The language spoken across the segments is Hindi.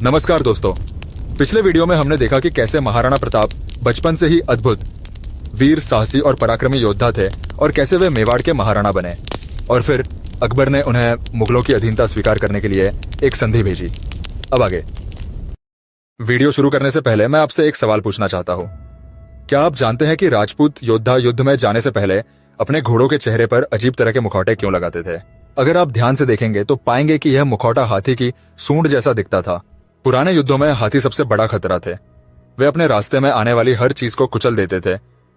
नमस्कार दोस्तों, पिछले वीडियो में हमने देखा कि कैसे महाराणा प्रताप बचपन से ही अद्भुत वीर, साहसी और पराक्रमी योद्धा थे और कैसे वे मेवाड़ के महाराणा बने और फिर अकबर ने उन्हें मुगलों की अधीनता स्वीकार करने के लिए एक संधि भेजी। अब आगे वीडियो शुरू करने से पहले मैं आपसे एक सवाल पूछना चाहता हूं। क्या आप जानते हैं कि राजपूत योद्धा युद्ध में जाने से पहले अपने घोड़ों के चेहरे पर अजीब तरह के मुखौटे क्यों लगाते थे? अगर आप ध्यान से देखेंगे तो पाएंगे कि यह मुखौटा हाथी की सूंड जैसा दिखता था। पुराने युद्धों में हाथी सबसे बड़ा खतरा थे। वे अपने रास्ते में आने वाली हर चीज को कुचल देते थे,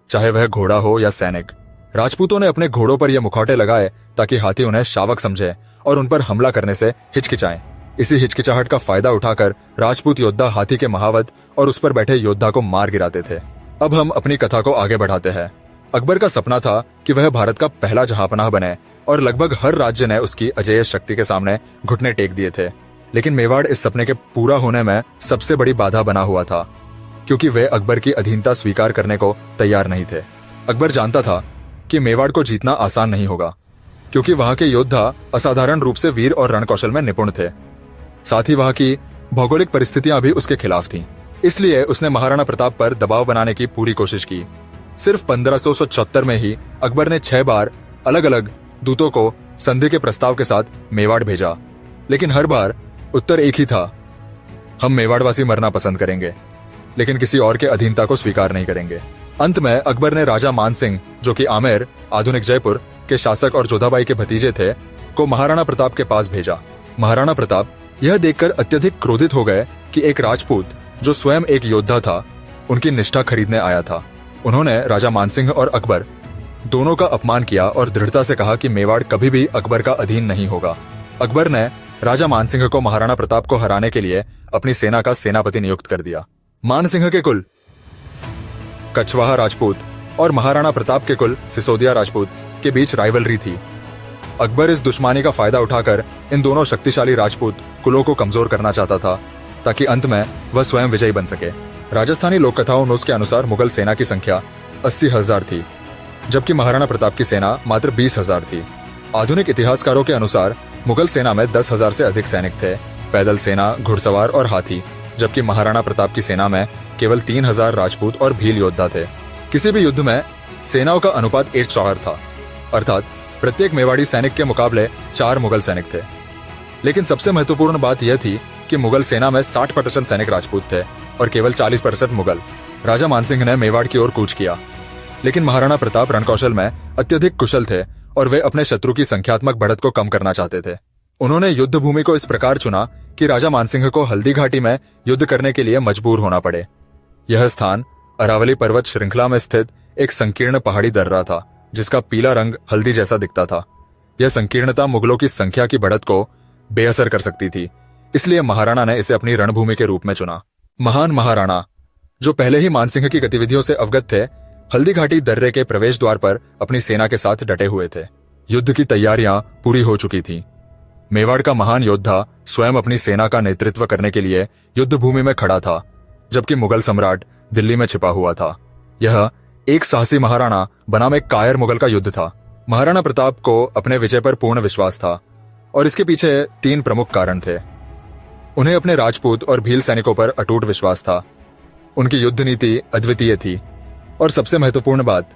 चाहे वह घोड़ा हो या सैनिक। राजपूतों ने अपने घोड़ों पर यह मुखौटे लगाए ताकि हाथी उन्हें शावक समझे और उन पर हमला करने से हिचकिचाएं। इसी हिचकिचाहट का फायदा उठाकर राजपूत योद्धा हाथी के महावत और उस पर बैठे योद्धा को मार गिराते थे। अब हम अपनी कथा को आगे बढ़ाते हैं। अकबर का सपना था कि वह भारत का पहला जहांपनाह बने और लगभग हर राज्य ने उसकी अजेय शक्ति के सामने घुटने टेक दिए थे। लेकिन मेवाड़ इस सपने के पूरा होने में सबसे बड़ी बाधा बना हुआ था, क्योंकि वे अकबर की अधीनता स्वीकार करने को तैयार नहीं थे। अकबर जानता था कि मेवाड़ को जीतना आसान नहीं होगा, क्योंकि वहां के योद्धा असाधारण रूप से वीर और रणकौशल में निपुण थे। साथ ही वहां की भौगोलिक परिस्थितियां भी उसके खिलाफ थीं। इसलिए उसने महाराणा प्रताप पर दबाव बनाने की पूरी कोशिश की। सिर्फ 1574 में ही अकबर ने 6 बार अलग अलग दूतों को संधि के प्रस्ताव के साथ मेवाड़ भेजा, लेकिन हर बार उत्तर एक ही था, हम मेवाड़वासी मरना पसंद करेंगे, लेकिन किसी और के अधीनता को स्वीकार नहीं करेंगे। अंत में अकबर ने राजा मानसिंह, जो कि आमेर, आधुनिक जयपुर के शासक और जोधाबाई के भतीजे थे, को महाराणा प्रताप के पास भेजा। महाराणा प्रताप यह देखकर अत्यधिक क्रोधित हो गए कि एक राजपूत जो स्वयं एक योद्धा था, उनकी निष्ठा खरीदने आया था। उन्होंने राजा मानसिंह और अकबर दोनों का अपमान किया और दृढ़ता से कहा कि मेवाड़ कभी भी अकबर का अधीन नहीं होगा। अकबर ने राजा मानसिंह को महाराणा प्रताप को हराने के लिए अपनी सेना का सेनापति नियुक्त कर दिया। मानसिंह के कुल कछवाहा राजपूत और महाराणा प्रताप के कुल सिसोदिया राजपूत के बीच राइवलरी थी। अकबर इस दुश्मनी का फायदा उठाकर इन दोनों शक्तिशाली राजपूत कुलों को कमजोर करना चाहता था, ताकि अंत में वह स्वयं विजयी बन सके। राजस्थानी लोक कथाओं नुस्खे के अनुसार मुगल सेना की संख्या 80,000 थी, जबकि महाराणा प्रताप की सेना मात्र 20,000 थी। आधुनिक इतिहासकारों के अनुसार मुगल सेना में 10,000 से अधिक सैनिक थे, पैदल सेना, घुड़सवार और हाथी, जबकि महाराणा प्रताप की सेना में केवल 3,000 राजपूत और भील योद्धा थे। किसी भी युद्ध में सेनाओं का अनुपात 1:4 था, अर्थात प्रत्येक मेवाड़ी सैनिक के मुकाबले 4 मुगल सैनिक थे। लेकिन सबसे महत्वपूर्ण बात यह थी कि मुगल सेना में 60% सैनिक राजपूत थे और केवल 40% मुगल। राजा मानसिंह ने मेवाड़ की ओर कूच किया, लेकिन महाराणा प्रताप रणकौशल में अत्यधिक कुशल थे और वे अपने शत्रु की संख्यात्मक बढ़त को कम करना चाहते थे। उन्होंने युद्ध भूमि को इस प्रकार चुना कि राजा मानसिंह को हल्दी घाटी में युद्ध करने के लिए मजबूर होना पड़े। यह स्थान अरावली पर्वत श्रृंखला में स्थित एक संकीर्ण पहाड़ी दर्रा था, जिसका पीला रंग हल्दी जैसा दिखता था। यह संकीर्णता मुगलों की संख्या की बढ़त को बेअसर कर सकती थी, इसलिए महाराणा ने इसे अपनी रणभूमि के रूप में चुना। महान महाराणा, जो पहले ही मानसिंह की गतिविधियों से अवगत थे, हल्दी घाटी दर्रे के प्रवेश द्वार पर अपनी सेना के साथ डटे हुए थे। युद्ध की तैयारियां पूरी हो चुकी थीं। मेवाड़ का महान योद्धा स्वयं अपनी सेना का नेतृत्व करने के लिए युद्ध भूमि में खड़ा था, जबकि मुगल सम्राट दिल्ली में छिपा हुआ था। यह एक साहसी महाराणा बनाम एक कायर मुगल का युद्ध था। महाराणा प्रताप को अपने विजय पर पूर्ण विश्वास था और इसके पीछे 3 प्रमुख कारण थे। उन्हें अपने राजपूत और भील सैनिकों पर अटूट विश्वास था, उनकी युद्ध नीति अद्वितीय थी और सबसे महत्वपूर्ण बात,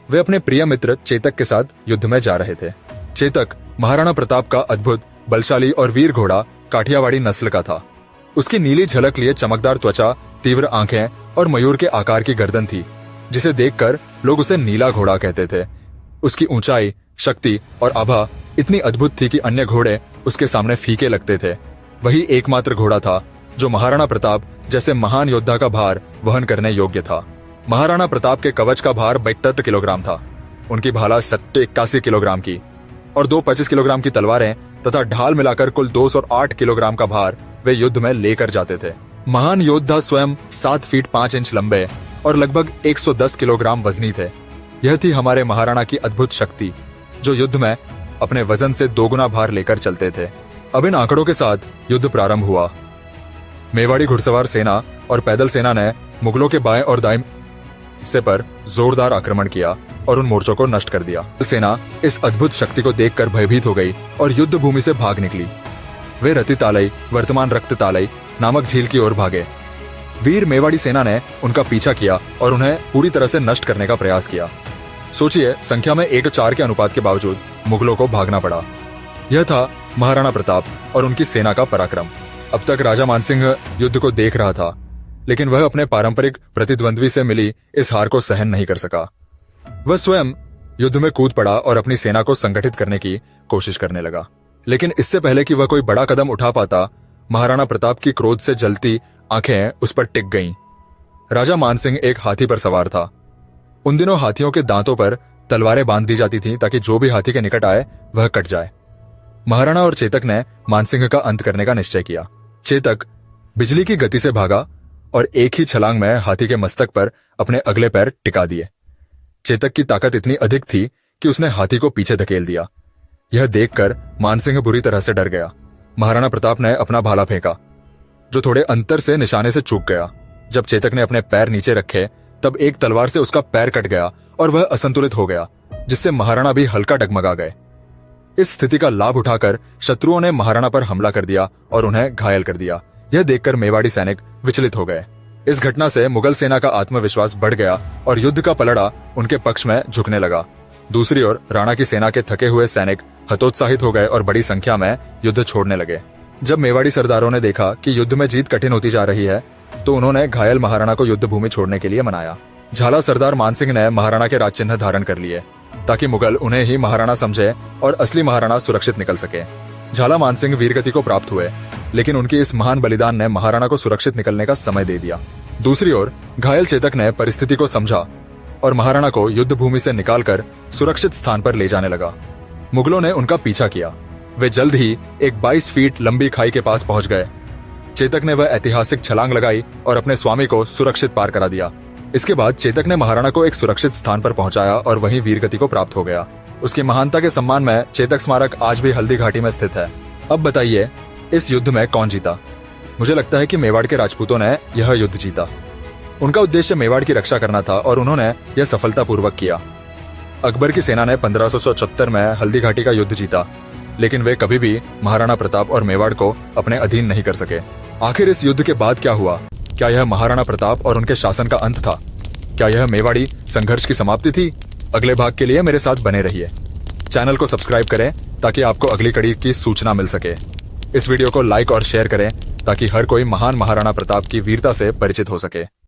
वे अपने प्रिय मित्र चेतक के साथ युद्ध में जा रहे थे। चेतक महाराणा प्रताप का अद्भुत, बलशाली और वीर घोड़ा काठियावाड़ी नस्ल का था। उसकी नीली झलक लिए चमकदार त्वचा, तीव्र आंखें और मयूर के आकार की गर्दन थी, जिसे देखकर लोग उसे नीला घोड़ा कहते थे। उसकी ऊंचाई, शक्ति और आभा इतनी अद्भुत थी कि अन्य घोड़े उसके सामने फीके लगते थे। वही एकमात्र घोड़ा था जो महाराणा प्रताप जैसे महान योद्धा का भार वहन करने योग्य था। महाराणा प्रताप के कवच का भार 72 किलोग्राम था, उनकी भाला 81 किलोग्राम की और 2 25 किलोग्राम की तलवारें तथा ढाल मिलाकर कुल 208 किलोग्राम का भार वे युद्ध में लेकर जाते थे। महान योद्धा स्वयं 7 फीट 5 इंच लंबे और लगभग 110 किलोग्राम वजनी थे। यह थी हमारे महाराणा की अद्भुत शक्ति, जो युद्ध में अपने वजन से 2 गुना भार लेकर चलते थे। अब इन आंकड़ों के साथ युद्ध प्रारंभ हुआ। मेवाड़ी घुड़सवार सेना और पैदल सेना ने मुगलों के बाएं और दाएं हिस्से पर जोरदार आक्रमण किया और उन मोर्चों को नष्ट कर दिया। सेना इस अद्भुत शक्ति को देखकर भयभीत हो गई और युद्ध भूमि से भाग निकली। वे रतितालई, वर्तमान रक्ततालई नामक झील की ओर भागे। वीर मेवाड़ी सेना ने उनका पीछा किया और उन्हें पूरी तरह से नष्ट करने का प्रयास किया। सोचिए, संख्या में 1:4 के अनुपात के बावजूद मुगलों को भागना पड़ा। यह था महाराणा प्रताप और उनकी सेना का पराक्रम। अब तक राजा मानसिंह युद्ध को देख रहा था, लेकिन वह अपने पारंपरिक प्रतिद्वंद्वी से मिली इस हार को सहन नहीं कर सका। वह स्वयं युद्ध में कूद पड़ा और अपनी सेना को संगठित करने की कोशिश करने लगा। लेकिन इससे पहले कि वह कोई बड़ा कदम उठा पाता, महाराणा प्रताप की क्रोध से जलती आंखें उस पर टिक गईं। राजा मानसिंह एक हाथी पर सवार था। उन दिनों हाथियों के दांतों पर तलवारें बांध दी जाती थीं ताकि जो भी हाथी के निकट आए वह कट जाए। महाराणा और चेतक ने मानसिंह का अंत करने का निश्चय किया। चेतक बिजली की गति से भागा और एक ही छलांग में हाथी के मस्तक पर अपने अगले पैर टिका दिए। चेतक की ताकत इतनी अधिक थी कि उसने हाथी को पीछे धकेल दिया। यह देखकर मानसिंह बुरी तरह से डर गया। महाराणा प्रताप ने अपना भाला फेंका, जो थोड़े अंतर से निशाने से चूक गया। जब चेतक ने अपने पैर नीचे रखे, तब एक तलवार से उसका पैर कट गया और वह असंतुलित हो गया, जिससे महाराणा भी हल्का डगमगा गए। इस स्थिति का लाभ उठाकर शत्रुओं ने महाराणा पर हमला कर दिया और उन्हें घायल कर दिया। यह देखकर मेवाड़ी सैनिक विचलित हो गए। इस घटना से मुगल सेना का आत्मविश्वास बढ़ गया और युद्ध का पलड़ा उनके पक्ष में झुकने लगा। दूसरी ओर राणा की सेना के थके हुए सैनिक हतोत्साहित हो गए और बड़ी संख्या में युद्ध छोड़ने लगे। जब मेवाड़ी सरदारों ने देखा कि युद्ध में जीत कठिन होती जा रही है, तो उन्होंने घायल महाराणा को युद्ध भूमि छोड़ने के लिए मनाया। झाला सरदार मानसिंह ने महाराणा के राजचिन्ह धारण कर लिए ताकि मुगल उन्हें ही महाराणा समझे और असली महाराणा सुरक्षित निकल सके। झाला मानसिंह वीरगति को प्राप्त हुए, लेकिन उनकी इस महान बलिदान ने महाराणा को सुरक्षित निकलने का समय दे दिया। दूसरी ओर घायल चेतक ने परिस्थिति को समझा और महाराणा को युद्ध भूमि से निकालकर सुरक्षित स्थान पर ले जाने लगा। मुगलों ने उनका पीछा किया। वे जल्द ही एक 22 फीट लंबी खाई के पास पहुंच गए। चेतक ने वह ऐतिहासिक छलांग लगाई और अपने स्वामी को सुरक्षित पार करा दिया। इसके बाद चेतक ने महाराणा को एक सुरक्षित स्थान पर पहुंचाया और वहीं वीरगति को प्राप्त हो गया। उसकी महानता के सम्मान में चेतक स्मारक आज भी हल्दी घाटी में स्थित है। अब बताइए, इस युद्ध में कौन जीता? मुझे लगता है कि मेवाड़ के राजपूतों ने यह युद्ध जीता। उनका उद्देश्य मेवाड़ की रक्षा करना था और उन्होंने यह सफलतापूर्वक किया। अकबर की सेना ने 1574 में हल्दी घाटी का युद्ध जीता, लेकिन वे कभी भी महाराणा प्रताप और मेवाड़ को अपने अधीन नहीं कर सके। आखिर इस युद्ध के बाद क्या हुआ? क्या यह महाराणा प्रताप और उनके शासन का अंत था? क्या यह मेवाड़ी संघर्ष की समाप्ति थी? अगले भाग के लिए मेरे साथ बने रहिए। चैनल को सब्सक्राइब करें ताकि आपको अगली कड़ी की सूचना मिल सके। इस वीडियो को लाइक और शेयर करें ताकि हर कोई महान महाराणा प्रताप की वीरता से परिचित हो सके।